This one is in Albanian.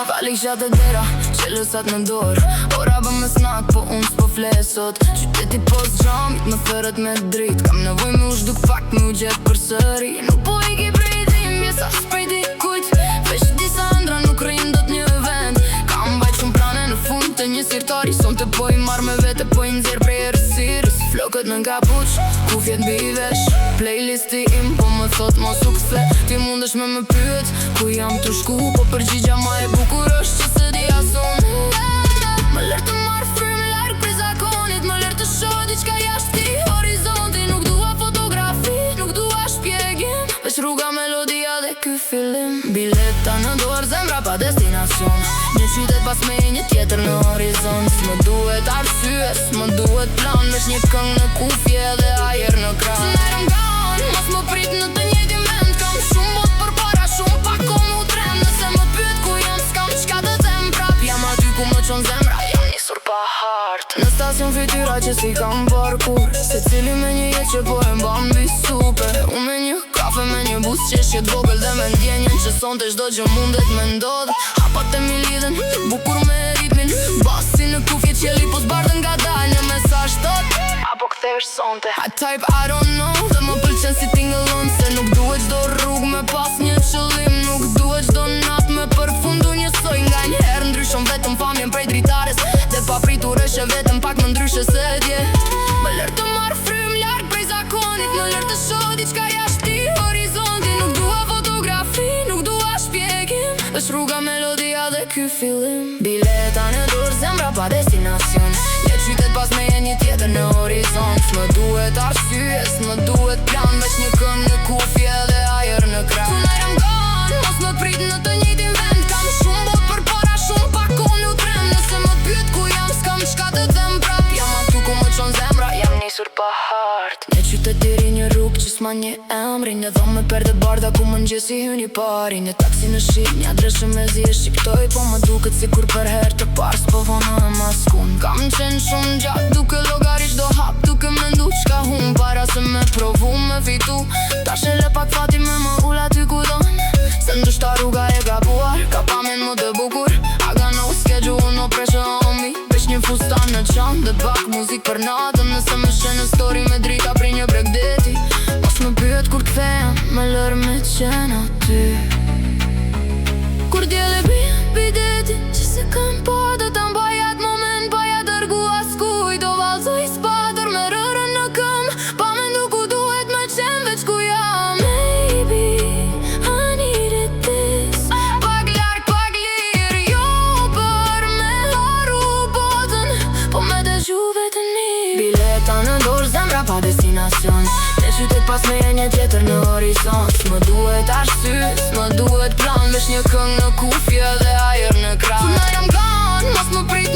Fali gjatë e dera, qelësat në dorë. Ora bë me snak, po unë s'po flesot. Qyteti pos gjamit, më thërët me drit. Kam nevoj me u shduk pak, me u gjetë për sëri. Nuk po i ki prej dhimbje, sa s'prej dikujt. Vesh disa ndra nuk rrim do t'një vend. Kam bajt shumë plane në fund të një sirtari. Son të po i marrë me vete, po i nxjerr prej erësirës. Flokët në kapuq, kufjet mbi vesh. Playlisti im po më thot mos u kthe. Ti mundesh me më pyet ku jam të shku, po përgjigja ma e bukur është që se di asun. Më lër të marrë frymë larg prej zakonit, më lër të shoh diçka jashtë ti horizonti. Nuk dua fotografi, nuk dua shpjegim, veç rruga, melodia dhe ky fillim. Bileta në dorë, zemra pa destinacion. Një qytet pas me një tjetër në horizont. S'më duhet arsye, s'më duhet plan, veç një këngë në kufje dhe ajer në kran. S'merëm gan, mos më prit në të njëjtin vend. Kam shumë bot për para, shumë pak ko mu trem. Nëse më pyet ku jam, s'kam qka të them prap. Jam aty ku më qon zemra, jam nisur pa hart. Në stacion fytyra që si kam parkur, se cili me një jetë që po e mban mbi supe. Unë me një kafe, me një bus qeshje t'vogël dhe me ndjenjen që sonte çdo gjë mundet me ndodh. Hapat e mi lidhen, bukur me ritmin. Basi në kufje qeli po s'bardhen nga dal një mesazh tot. Apo kthehesh sonte I type I don't know. Dhe më pëlqen si tingëllon, se nuk duhet çdo rrugë me pas një qëllim. Nuk duhet çdo natë me përfundu njësoj. Nga njëherë ndryshon vetëm famjen prej dritares. Dhe pa pritur është e vetëm pak më ndryshe se dje. Më lër të marrë frymë larg prej zakonit, më lër të shoh diçka jashtë ti horizonti. Nuk dua fotografi, nuk dua shpjegim, veç rruga, melodia dhe ky fillim. Bileta në dorë, zemra pa destinacion. Një qytet pas me një tjetër në horizont. S'më duhet arsye, s'më duhet plan, veç një këngë në kufje dhe ajer në kran. S'merëm gan, mos më prit në të njëjtin vend. Kam shumë bot për para, shumë pak ko m'u trem. Nëse më pyet ku jam, s'kam qka të them prap. Jam aty ku më qon zemra, jam nisur pa hart. Një qytet i ri, një rrugë që s'ma një emri. Një dhomë me perde bardha ku më ngjesi hyni pari. Një taksi në shi, një adresë me zi e shqiptoj. Po më duket sikur për herë të parë s'po vono e maskun. Kam qenë shumë gjatë duke llogarit çdo hap, duke mendu çka hum para se me provu me fitu. Tash e le pak fati me më ul aty ku don, se ndoshta rruga e gabuar. Ka pamjen më të bukur, I got no schedule, no pressure on me. Veç një fustan në çantë dhe pak muzik për natën. Nëse më shën në story me drita prej një bregdeti, mos më pyet kur kthehem, më lër me qenë aty. Kur djele bideti, që se kam pa do ta mbaj atë moment, pa ja dërgu askuj. Do vallzoj s'patër me rërën në këm, pa mendu ku duhet me qenë, veç ku jam. Maybe I needed this. Pak larg, pak lir, jo për me haru botën, po me dëgju vetën mirë. Bileta në dorë, zemra pa destinacion. Një qytet pas me një tjetër në horizont. S'më duhet arsye, s'më duhet plan, veç një këngë në kufje dhe ajer në kran. S'merëm gan, mos më prit